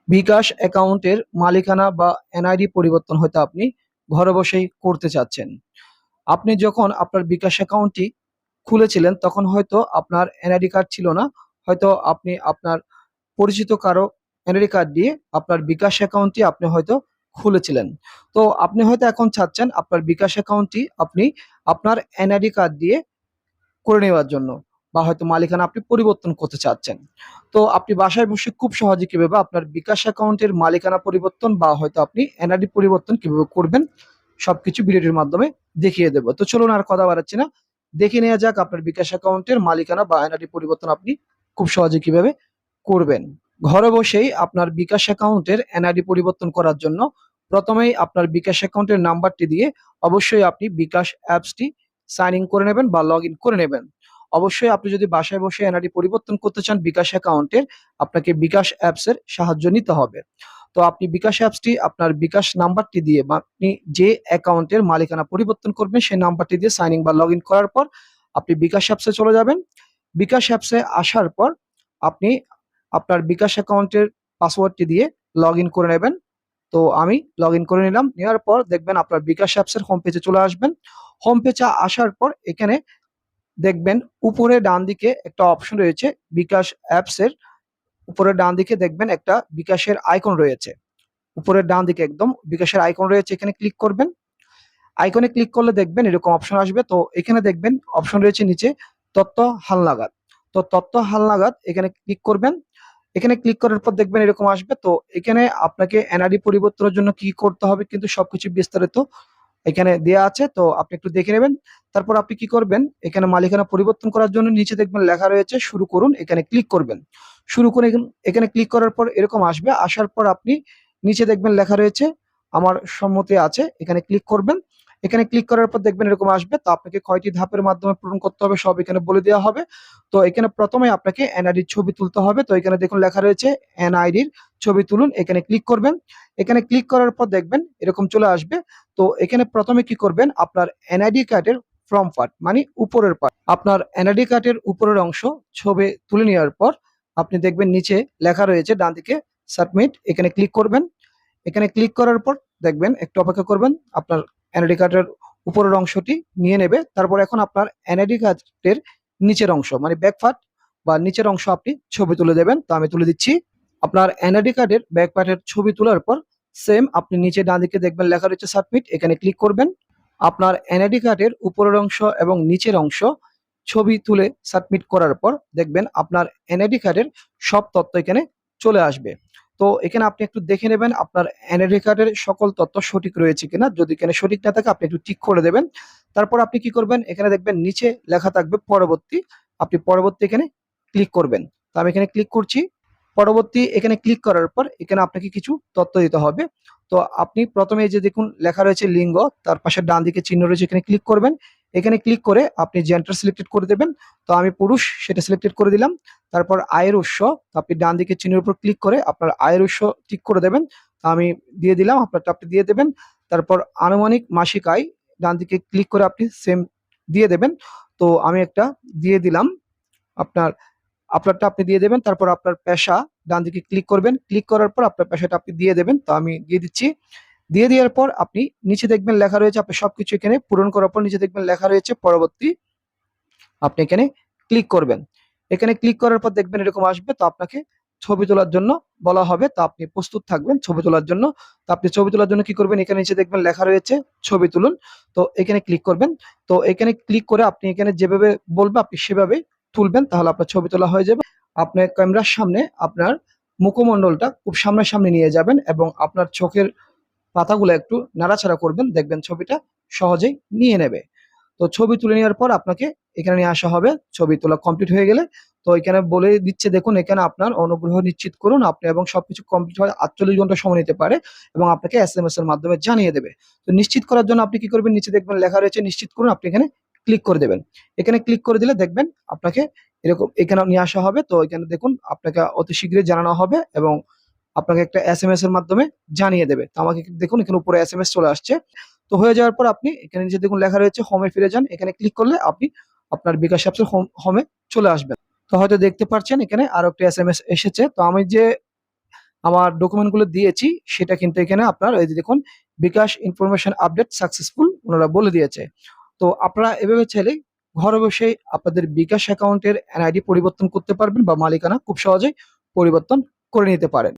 বিকাশ অ্যাকাউন্টের মালিকানা বা এনআইডি পরিবর্তন হয়তো আপনি ঘরে বসেই করতে চাচ্ছেন। আপনি যখন আপনার বিকাশ অ্যাকাউন্টটি খুলেছিলেন তখন হয়তো আপনার এনআইডি কার্ড ছিল না। হয়তো আপনি আপনার পরিচিত কারো এনআইডি কার্ড দিয়ে আপনার বিকাশ অ্যাকাউন্টটি আপনি হয়তো খুলেছিলেন। তো আপনি হয়তো এখন চাচ্ছেন আপনার বিকাশ অ্যাকাউন্টটি আপনি আপনার এনআইডি কার্ড দিয়ে করে নেওয়ার জন্য, বা হয়তো মালিকানা আপনি পরিবর্তন করতে চাচ্ছেন। তো আপনি বাসায় বসে খুব সহজে কিভাবে আপনার বিকাশ অ্যাকাউন্টের মালিকানা পরিবর্তন বা হয়তো আপনি এনআইডি পরিবর্তন কিভাবে করবেন সবকিছু ভিডিওটির মাধ্যমে দেখিয়ে দেবো। তো চলুন আর কথা বাড়াচ্ছি না, দেখে নেওয়া যাক আপনার বিকাশ অ্যাকাউন্টের মালিকানা বা এনআইডি পরিবর্তন আপনি খুব সহজে কিভাবে করবেন। ঘরে বসেই আপনার বিকাশ অ্যাকাউন্টের এনআইডি পরিবর্তন করার জন্য প্রথমেই আপনার বিকাশ অ্যাকাউন্টের নাম্বারটি দিয়ে অবশ্যই আপনি বিকাশ অ্যাপসটি সাইন ইন করে নেবেন বা লগ ইন করে নেবেন। অবশ্যই আপনি যদি বাসায় বসে এনআইডি পরিবর্তন করতে চান বিকাশ অ্যাকাউন্টের, আপনাকে বিকাশ অ্যাপসের সাহায্য নিতে হবে। তো আপনি বিকাশ অ্যাপসটি আপনার বিকাশ নাম্বারটি দিয়ে বা আপনি যে অ্যাকাউন্টের মালিকানা পরিবর্তন করবেন সেই নাম্বারটি দিয়ে সাইন ইন বা লগ ইন করার পর আপনি বিকাশ অ্যাপসে চলে যাবেন। বিকাশ অ্যাপসে আসার পর আপনি আপনার বিকাশ অ্যাকাউন্টের পাসওয়ার্ডটি দিয়ে লগ ইন করে নেবেন। তো আমি লগ ইন করে নিলাম। নেওয়ার পর দেখবেন আপনার বিকাশ অ্যাপসের হোম পেজে চলে আসবেন। হোম পেজে আসার পর এখানে দেখবেন উপরে ডান দিকে একটা অপশন রয়েছে, বিকাশ অ্যাপসের উপরে ডান দিকে দেখবেন একটা বিকাশের আইকন রয়েছে। উপরের ডান দিকে একদম বিকাশের আইকন রয়েছে, এখানে ক্লিক করবেন। আইকনে ক্লিক করলে দেখবেন এরকম অপশন আসবে। তো এখানে দেখবেন অপশন রয়েছে নিচে তথ্য হালনাগাদ। তো তথ্য হালনাগাদ এখানে ক্লিক করবেন। এখানে ক্লিক করার পর দেখবেন এরকম আসবে। তো এখানে আপনাকে এনআইডি পরিবর্তনের জন্য কি করতে হবে কিন্তু সবকিছু বিস্তারিত এখানে দেয়া আছে। তো আপনি একটু দেখে নেবেন। তারপর আপনি কি করবেন, এখানে মালিকানা পরিবর্তন করার জন্য নিচে দেখবেন লেখা রয়েছে শুরু করুন, এখানে ক্লিক করবেন। শুরু করে এখানে ক্লিক করার পর এরকম আসবে। আসার পর আপনি নিচে দেখবেন লেখা রয়েছে আমার সম্মতি আছে, এখানে ক্লিক করবেন। এখানে ক্লিক করার পর দেখবেন এরকম আসবে। তো আপনাকে কয়টি ধাপের মাধ্যমে পূরণ করতে হবে সব এখানে বলে দেওয়া হবে। তো এখানে প্রথমে আপনাকে এনআইডির ছবি তুলতে হবে। তো এখানে দেখুন লেখা রয়েছে এনআইডির ছবি তুলুন, এখানে ক্লিক করবেন। এখানে ক্লিক করার পর দেখবেন এরকম চলে আসবে। তো এখানে প্রথমে কি করবেন, আপনার এনআইডি কার্ডের ফ্রন্ট পার্ট মানে উপরের পার্ট, আপনার এনআইডি কার্ডের উপরের অংশ ছবি তুলে নেওয়ার পর আপনি দেখবেন নিচে লেখা রয়েছে ডান দিকে সাবমিট, এখানে ক্লিক করবেন। এখানে ক্লিক করার পর দেখবেন একটু অপেক্ষা করবেন, আপনার এনআইডি কার্ডের উপরের অংশটি নিয়ে নেবে। তারপর এখন আপনার এনআইডি কার্ডের নিচের অংশ মানে ব্যাক পার্ট বা নিচের অংশ আপনি ছবি তুলে দেবেন। তো আমি তুলে দিচ্ছি। আপনার এনআইডি কার্ডের ব্যাক পার্টের ছবি তোলার পর সেম আপনি নিচে ডান দিকে দেখবেন লেখা রয়েছে সাবমিট, এখানে ক্লিক করবেন। আপনার এনআইডি কার্ডের উপরের অংশ এবং নিচের অংশ ছবি তুলে সাবমিট করার পর দেখবেন আপনার এনআইডি কার্ডের সব তথ্য এখানে চলে আসবে। তো এখানে আপনি একটু দেখে নেবেন আপনার এনআইডি কার্ডের সকল তথ্য সঠিক রয়েছে কিনা। যদি এখানে সঠিক না থাকে আপনি একটু টিক করে দেবেন। তারপর আপনি কি করবেন, এখানে দেখবেন নিচে লেখা থাকবে পরবর্তী, আপনি পরবর্তী এখানে ক্লিক করবেন। তো আমি এখানে ক্লিক করছি। পরবর্তী এখানে ক্লিক করার পর এখানে আপনাকে কিছু তথ্য দিতে হবে। তো আপনি প্রথমে এই যে দেখুন লেখা রয়েছে লিঙ্গ, তার পাশে ডান দিকে চিহ্ন রয়েছে, এখানে ক্লিক করবেন। এখানে ক্লিক করে আপনি জেন্ডার সিলেক্টেড করে দেবেন। তো আমি পুরুষ সেটা সিলেক্টেড করে দিলাম। তারপর আয়ের উৎস, তো আপনি ডান দিকে চিহ্নের উপর ক্লিক করে আপনার আয়ের উৎস ঠিক করে দেবেন। তো আমি দিয়ে দিলাম, আপনারটা আপনি দিয়ে দেবেন। তারপর আনুমানিক মাসিক আয়, ডান দিকে ক্লিক করে আপনি সেম দিয়ে দেবেন। তো আমি একটা দিয়ে দিলাম। আপনার আপনারটা আপনি দিয়ে দেবেন। তারপর আপনার পেশা, ডান দিকে ক্লিক করবেন। ক্লিক করার পর আপনার পেশাটা আপনি দিয়ে দেবেন। তো আমি দিয়ে দিচ্ছি। দিয়ে দেওয়ার পর আপনি নিচে দেখবেন লেখা রয়েছে, আপনি সবকিছু এখানে পূরণ করার পর নিচে দেখবেন লেখা রয়েছে পরবর্তী, আপনি এখানে ক্লিক করবেন। এখানে ক্লিক করার পর দেখবেন এরকম আসবে। তো আপনাকে ছবি তোলার জন্য বলা হবে। তো আপনি প্রস্তুত থাকবেন ছবি তোলার জন্য। তো আপনি ছবি তোলার জন্য কি করবেন, এখানে নিচে দেখবেন লেখা রয়েছে ছবি তুলুন। তো এখানে ক্লিক করবেন। তো এখানে ক্লিক করে আপনি এখানে যেভাবে বলবে আপনি সেভাবে তুলবেন, তাহলে আপনার ছবি তোলা হয়ে যাবে। আপনার ক্যামেরার সামনে আপনার মুখমণ্ডলটা খুব সামনাসামনি নিয়ে যাবেন এবং আপনার চোখের পাতাগুলো একটু নাড়াচাড়া করবেন, দেখবেন ছবিটা সহজেই নিয়ে নেবে। তো ছবি তুলে নেওয়ার পর আপনাকে এখানে নিয়ে আসা হবে। ছবি তোলা কমপ্লিট হয়ে গেলে তো এখানে বলে দিচ্ছে, দেখুন এখানে আপনার অনুগ্রহ নিশ্চিত করুন আপনি এবং সবকিছু কমপ্লিট হয় 48 ঘন্টা সময় নিতে পারে এবং আপনাকে এসএমএস এর মাধ্যমে জানিয়ে দেবে। তো নিশ্চিত করার জন্য আপনি কি করবেন, নিচে দেখবেন লেখা রয়েছে নিশ্চিত করুন, আপনি এখানে ক্লিক করে দেবেন। এখানে ক্লিক করে দিলে দেখবেন আপনাকে এরকম এখানে নিয়ে আসা হবে। তো এখানে দেখুন আপনাকে অতি শীঘ্রই জানানো হবে এবং আপনাকে একটা এসএমএস এর মাধ্যমে জানিয়ে দেবে। তো আমাকে দেখুন এখানে উপরে এসএমএস চলে আসছে। তো হয়ে যাওয়ার পর আপনি এখানে নিচে দেখুন লেখা রয়েছে হোমে ফিরে যান, এখানে ক্লিক করলে আপনি আপনার বিকাশ অ্যাপসের হোমে চলে আসবেন। তো হয়তো দেখতে পাচ্ছেন এখানে আরো একটা এসএমএস এসেছে। তো আমি যে আমার ডকুমেন্টগুলো দিয়েছি, সেটা কিন্তু এখানে আপনার এই যে দেখুন বিকাশ ইনফরমেশন আপডেট সাকসেসফুল ওনারা বলে দিয়েছে। তো আপনারা এভাবে চাইলে ঘরে বসেই আপনাদের বিকাশ অ্যাকাউন্টের এনআইডি পরিবর্তন করতে পারবেন বা মালিকানা খুব সহজেই পরিবর্তন করে নিতে পারেন।